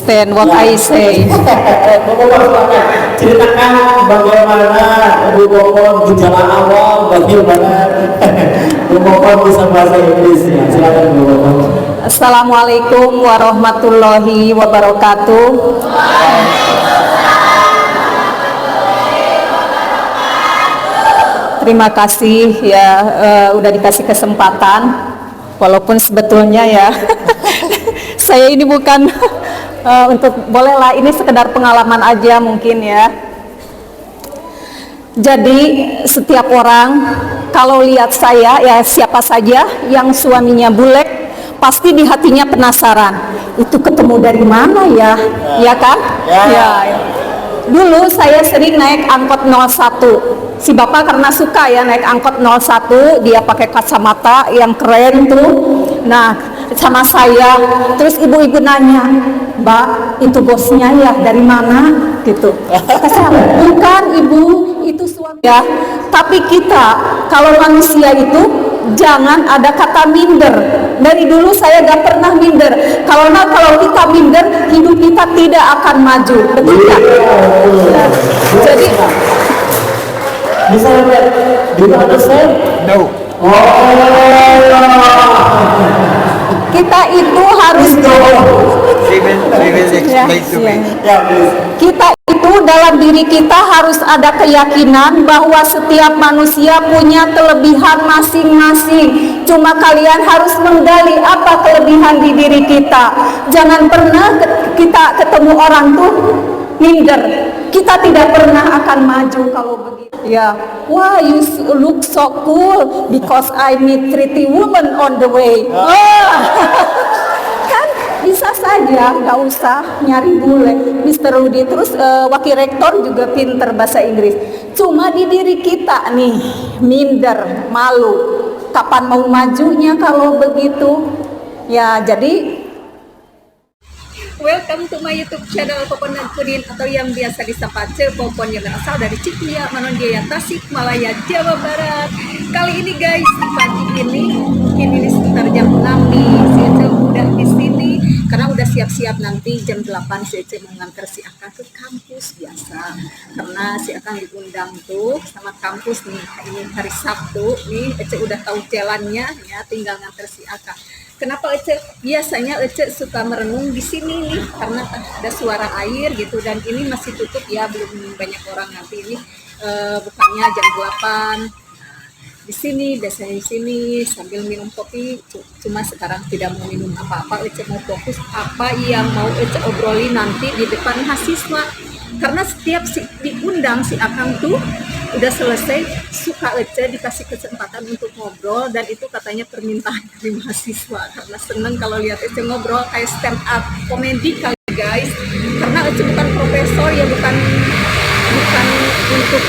understand what I say. Ceritakan bagaimana Ibu Popon gejala awal, bagaimana Ibu Popon bisa bahasa Inggris ya. Silakan Ibu Popon. Assalamualaikum warahmatullahi wabarakatuh. Terima kasih ya udah dikasih kesempatan, walaupun sebetulnya ya saya ini bukan untuk bolehlah ini sekedar pengalaman aja mungkin ya. Jadi setiap orang kalau lihat saya ya siapa saja yang suaminya bule pasti di hatinya penasaran, itu ketemu dari mana ya, ya kan? Ya. Dulu saya sering naik angkot 01. Si bapak karena suka ya naik angkot 01, dia pakai kacamata yang keren tuh. Nah, sama saya, terus ibu-ibu nanya, "Mbak, itu bosnya ya dari mana?" gitu. Kata saya, "Bukan Ibu, itu suami." Ya, tapi kita kalau manusia itu jangan ada kata minder. Dari dulu saya gak pernah minder. Kalau kita minder, hidup kita tidak akan maju. Betul gak? Nah, jadi Bisa lihat, do you understand? No. kita itu harus They will explain to me. Ya, please. kita itu dalam diri kita harus ada keyakinan bahwa setiap manusia punya kelebihan masing-masing. Cuma kalian harus menggali apa kelebihan di diri kita. Jangan pernah kita ketemu orang tuh minder. Kita tidak pernah akan maju kalau begitu. Ya, wah, you look so cool because I meet pretty woman on the way. Kan bisa saja, nggak usah nyari bule. Mr. Rudy terus wakil rektor juga pinter bahasa Inggris. Cuma di diri kita nih minder, malu. Kapan mau majunya kalau begitu? Ya, jadi welcome to my YouTube channel Popon dan Pudin, atau yang biasa disapa Popon, yang berasal dari Cikuya, Manonjaya, Tasikmalaya, Jawa Barat. Kali ini guys, pagi ini mungkin ini sekitar jam 6 nih, si Ece udah di sini karena udah siap-siap nanti jam 8 si Ece mengantar si Akang ke kampus biasa. Karena si Akang diundang tuh sama kampus nih, ini hari Sabtu nih, Ece udah tahu jalannya ya, tinggal ngantar si Akang. Kenapa Ece? Biasanya Ece suka merenung di sini nih karena ada suara air gitu, dan ini masih tutup ya, belum banyak orang. Nanti ini bukannya jam 8 di sini, biasanya di sini sambil minum kopi. Cuma sekarang tidak mau minum apa-apa, Ece mau fokus apa yang mau Ece obrolin nanti di depan mahasiswa. Karena setiap diundang si Akang tuh udah selesai, suka Ece dikasih kesempatan untuk ngobrol, dan itu katanya permintaan dari mahasiswa karena seneng kalau lihat Ece ngobrol kayak stand up komedi kali guys. Karena Ece bukan profesor ya, bukan untuk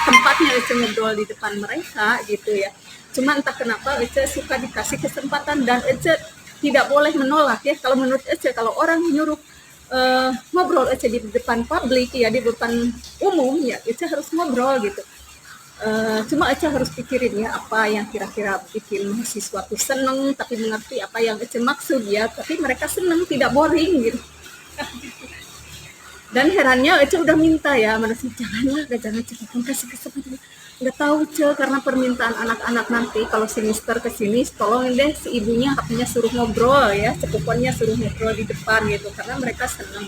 tempatnya Ece ngobrol di depan mereka gitu ya. Cuma entah kenapa Ece suka dikasih kesempatan, dan Ece tidak boleh menolak ya. Kalau menurut Ece, kalau orang nyuruh ngobrol Ece di depan publik ya, di depan umum ya, Ece harus ngobrol gitu. Cuma Ece harus pikirin ya apa yang kira-kira bikin mahasiswa tuh seneng, tapi mengerti apa yang Ece maksud ya, tapi mereka seneng, tidak boring gitu. Dan herannya Ece udah minta ya, jangan cepat kasih kesempatan. Nggak tahu karena permintaan anak-anak nanti kalau sinister kesini, tolongin deh si ibunya katanya suruh ngobrol ya, sepupunya suruh ngobrol di depan gitu, karena mereka seneng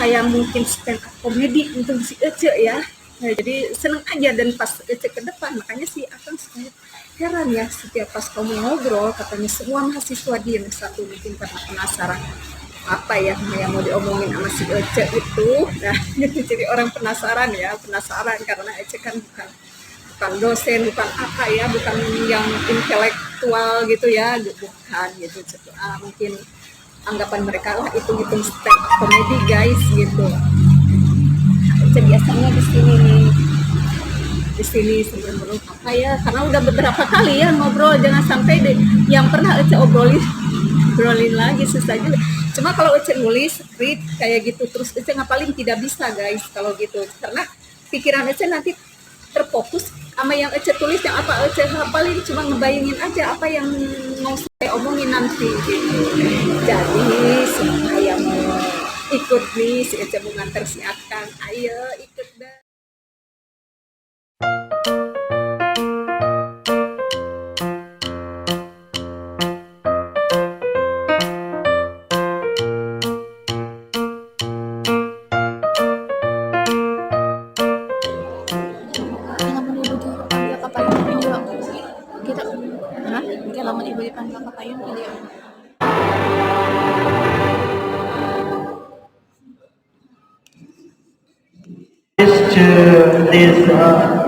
kayak mungkin stand up komedi untuk si Ece ya. Nah, jadi seneng aja, dan pas Ece ke depan makanya si Akang suka heran ya, setiap pas kamu ngobrol katanya semua mahasiswa diem satu, mungkin karena penasaran apa ya yang mau diomongin sama si Ece itu. Nah, jadi orang penasaran karena Ece kan bukan dosen, bukan apa ya, bukan yang intelektual gitu ya, bukan gitu. Mungkin anggapan mereka lah itu stand up comedy guys gitu. Ece biasanya di sini sebelum apa ya, karena udah beberapa kali ya ngobrol, jangan sampai deh yang pernah Ece obrolin lagi, susah juga. Cuma kalau Ece nulis read kayak gitu terus Ece ngapalin tidak bisa guys kalau gitu, karena pikiran Ece nanti terfokus sama yang Ece tulis, yang apa Ece hafalin, cuma ngebayangin aja apa yang mau saya omongin nanti gitu. Jadi supaya mau ikut nih, si Ece mau nganter si Akang, ayo ikut dah. Kailangan ibu dipanggil ke payung video. Kita, hah? Kailangan ibu dipanggil ke payung video. To this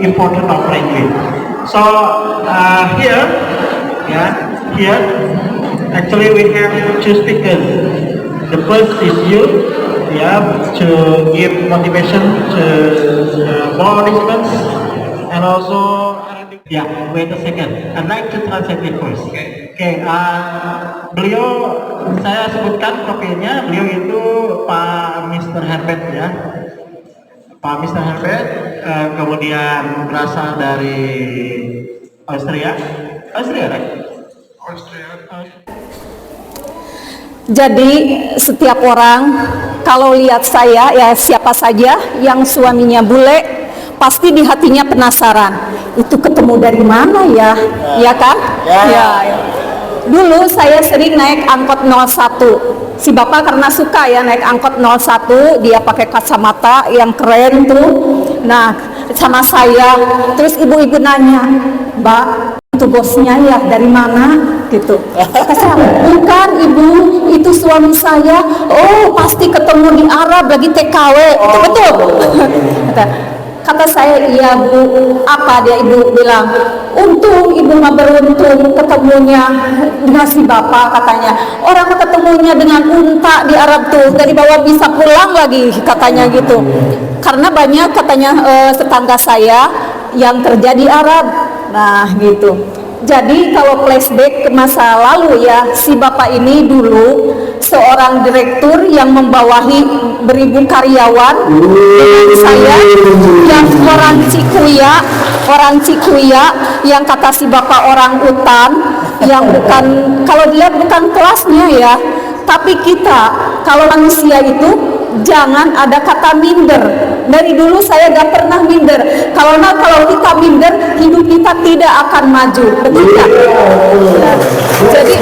important of language. So here, actually we have two speakers. The first is you, to give motivation to more participants, and also, wait a second. I'd like to translate it first. Okay, beliau saya sebutkan profilnya. Beliau itu Pak Mr. Herbert ya. Pak Mr. Herbert kemudian berasal dari Austria, right? Austria. Jadi setiap orang kalau lihat saya, ya siapa saja yang suaminya bule, pasti di hatinya penasaran. Itu ketemu dari mana ya? Ya kan? Ya. Dulu saya sering naik angkot 01. Si bapak karena suka ya naik angkot 01, dia pakai kacamata yang keren tuh. Nah, sama saya, terus ibu-ibu nanya, "Mbak, itu bosnya ya dari mana?" gitu. Kata saya, "Bukan ibu, itu suami saya." "Oh, pasti ketemu di Arab lagi TKW." Itu betul. Kata saya, "Iya Bu." "Apa?" Dia ibu bilang, "Untung ibu mah beruntung ketemunya dengan si bapak," katanya. "Orang ketemunya dengan unta di Arab tuh, dari bawah bisa pulang lagi," katanya gitu. Karena banyak katanya tetangga saya yang kerja di Arab. Nah gitu. Jadi kalau flashback ke masa lalu ya, si bapak ini dulu seorang direktur yang membawahi beribu karyawan dengan saya yang orang Cikuya yang kata si bapak orang utan, yang bukan, kalau dilihat bukan kelasnya ya, tapi kita kalau manusia itu jangan ada kata minder. Dari dulu saya gak pernah minder. Kalau kita minder, hidup kita tidak akan maju. Betul gak? Nah, jadi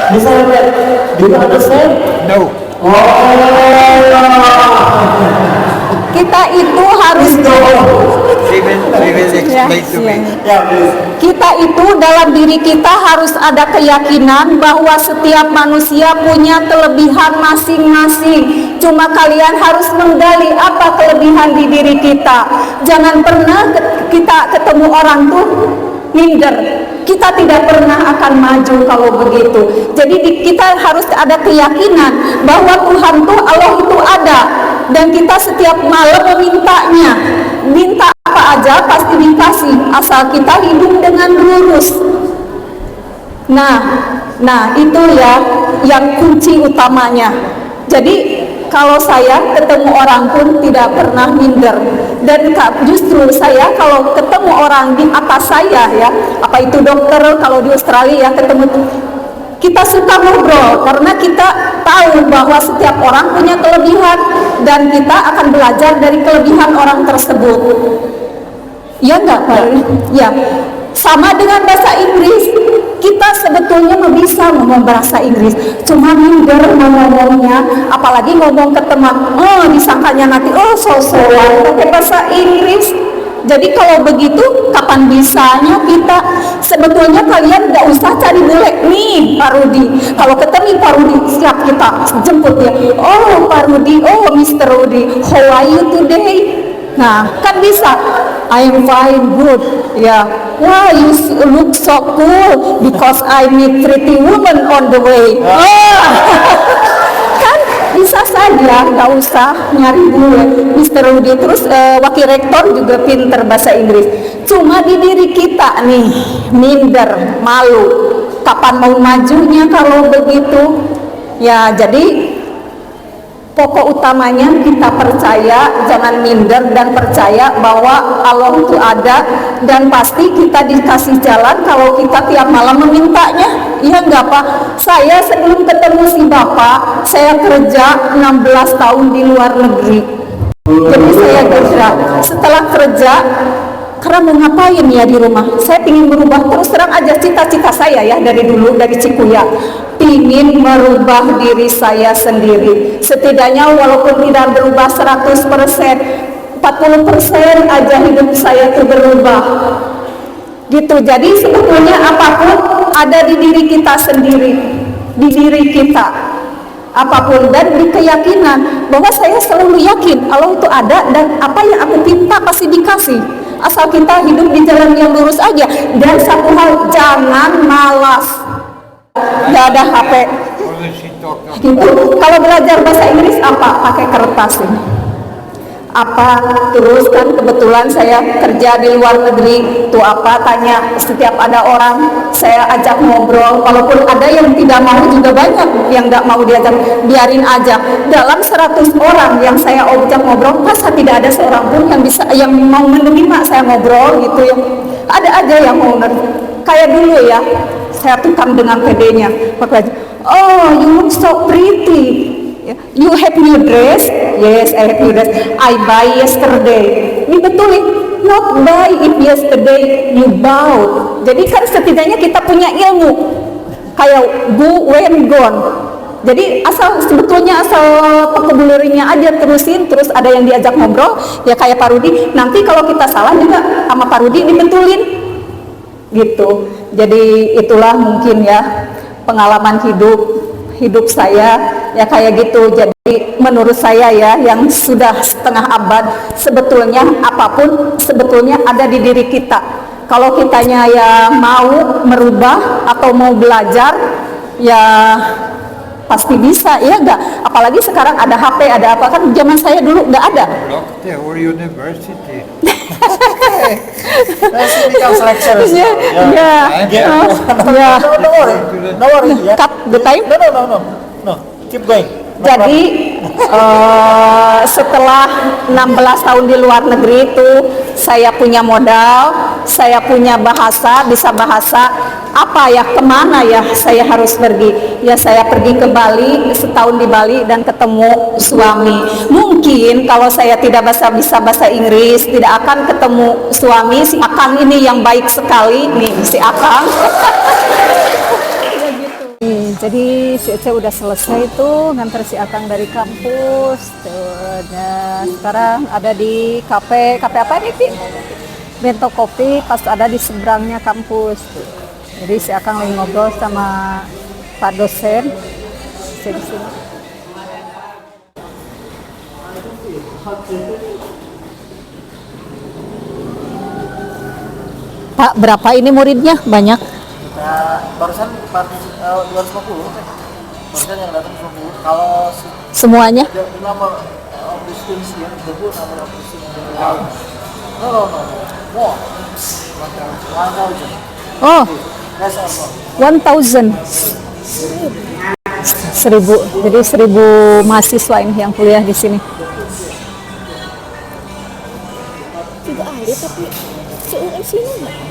Bisa lihat, do you understand? No. kita itu harus She will explain to me. kita itu dalam diri kita harus ada keyakinan bahwa setiap manusia punya kelebihan masing-masing. Cuma kalian harus menggali apa kelebihan di diri kita. Jangan pernah kita ketemu orang tuh minder. Kita tidak pernah akan maju kalau begitu. Jadi kita harus ada keyakinan bahwa Tuhan tuh, Allah itu ada, dan kita setiap malam memintanya. Minta apa aja pasti dikasih, asal kita hidup dengan lurus. Nah itu ya yang kunci utamanya. Jadi kalau saya ketemu orang pun tidak pernah minder, dan justru saya kalau ketemu orang di atas saya ya, apa itu dokter kalau di Australia ya, ketemu kita suka ngobrol karena kita tahu bahwa setiap orang punya kelebihan dan kita akan belajar dari kelebihan orang tersebut. Ya enggak Pak? Ya. Sama dengan bahasa Inggris, kita sebetulnya bisa ngomong bahasa Inggris, cuma minder ngomongnya, apalagi ngomong ke teman, disangkanya nanti so-soan pakai bahasa Inggris. Jadi kalau begitu, kapan bisanya kita? Sebetulnya kalian gak usah cari bule. Nih Pak Rudi, kalau ketemu Pak Rudi, siap kita jemput ya. "Oh Pak Rudi, oh Mr. Rudi, how are you today?" Nah, kan bisa. "I'm fine, good." Ya, "Wah, you look so cool because I meet pretty woman on the way." Kan bisa saja, nggak usah nyari gue, Mr. Rudi. Terus wakil rektor juga pinter bahasa Inggris. Cuma di diri kita nih, minder, malu. Kapan mau majunya kalau begitu? Ya, jadi Pokok utamanya kita percaya, jangan minder dan percaya bahwa Allah itu ada, dan pasti kita dikasih jalan kalau kita tiap malam memintanya. Iya nggak Pak? Saya sebelum ketemu si Bapak, saya kerja 16 tahun di luar negeri. Jadi saya kerja, setelah kerja, karena mau ngapain ya di rumah, saya ingin berubah. Terus terang aja cita-cita saya ya dari dulu, dari Cikuya, ingin merubah diri saya sendiri. Setidaknya walaupun tidak berubah 100%, 40% aja hidup saya itu berubah. Gitu. Jadi sebetulnya apapun ada di diri kita sendiri, di diri kita. Apapun, dan di keyakinan bahwa saya selalu yakin Allah itu ada, dan apa yang aku minta pasti dikasih, asal kita hidup di jalan yang lurus aja. Dan satu hal, jangan malas. Nggak ada HP gitu. Kalau belajar bahasa Inggris apa? Pakai kertas ini. Apa terus kan kebetulan saya kerja di luar negeri tuh, apa tanya, setiap ada orang saya ajak ngobrol, walaupun ada yang tidak mau juga banyak yang nggak mau diajak, biarin aja. Dalam 100 orang yang saya ajak ngobrol, masa tidak ada seorang pun yang bisa, yang mau menerima saya ngobrol gitu ya. Ada aja yang mau kayak dulu ya, saya tukang dengan pedenya, oh you look so pretty. You have new dress? Yes, I have new dress. I buy yesterday. Dibetulin, not buy if yesterday you bought. Jadi kan setidaknya kita punya ilmu. Kayak go when gone. Jadi sebetulnya asal vocabulary-nya aja terusin, terus ada yang diajak ngobrol, ya kayak Pak Rudi. Nanti kalau kita salah juga sama Pak Rudi dibetulin. Gitu. Jadi itulah mungkin ya pengalaman hidup saya ya kayak gitu. Jadi menurut saya ya, yang sudah setengah abad, sebetulnya apapun sebetulnya ada di diri kita. Kalau kitanya ya mau merubah atau mau belajar, ya pasti bisa, ya enggak? Apalagi sekarang ada HP, ada apa, kan zaman saya dulu nggak ada. Doctor or university. Ya, No worry. cut the time. No. Keep going. Jadi setelah 16 tahun di luar negeri itu, saya punya modal, saya punya bahasa, bisa bahasa. Apa ya, kemana ya saya harus pergi? Ya saya pergi ke Bali, setahun di Bali, dan ketemu suami. Mungkin kalau saya tidak bisa bahasa Inggris, tidak akan ketemu suami. Si Akang ini yang baik sekali, nih si Akang. Jadi si Ece udah selesai tuh nganter si Akang dari kampus tuh, dan sekarang ada di kafe apa nih Pi? Bento Kopi, pas ada di seberangnya kampus tuh. Jadi si Akang lagi ngobrol sama Pak dosen di sini. Pak, berapa ini muridnya? Banyak? Barusan 250. Barusan yang datang 50. Kalau Semuanya? nama students yang debut, nama students. No. More. 1,000. Oh, That's all. 1,000. 1.000. Jadi 1.000 mahasiswa ini yang kuliah di sini. Tidak ada, tapi seueur sini nggak?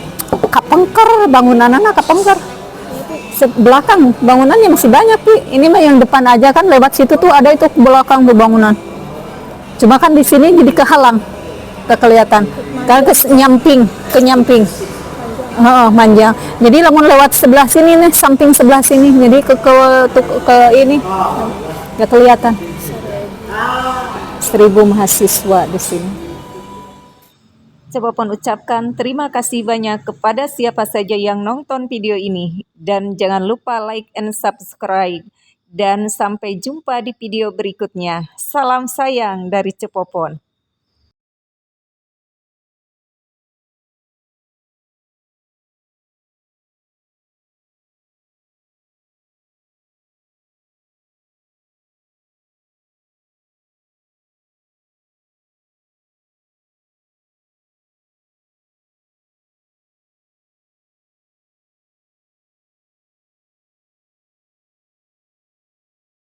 Kapengker, bangunan anak kapengker. Belakang bangunannya masih banyak Pi. Ini mah yang depan aja kan, lewat situ tuh ada itu belakang tuh bangunan. Cuma kan di sini jadi kehalang, gak kelihatan. Kan ke nyamping. Oh, manjang. Jadi lamun lewat sebelah sini nih, samping sebelah sini. Jadi ke ini gak kelihatan. 1.000 mahasiswa di sini. Coba pun ucapkan terima kasih banyak kepada siapa saja yang nonton video ini. Dan jangan lupa like and subscribe. Dan sampai jumpa di video berikutnya. Salam sayang dari Cepopon.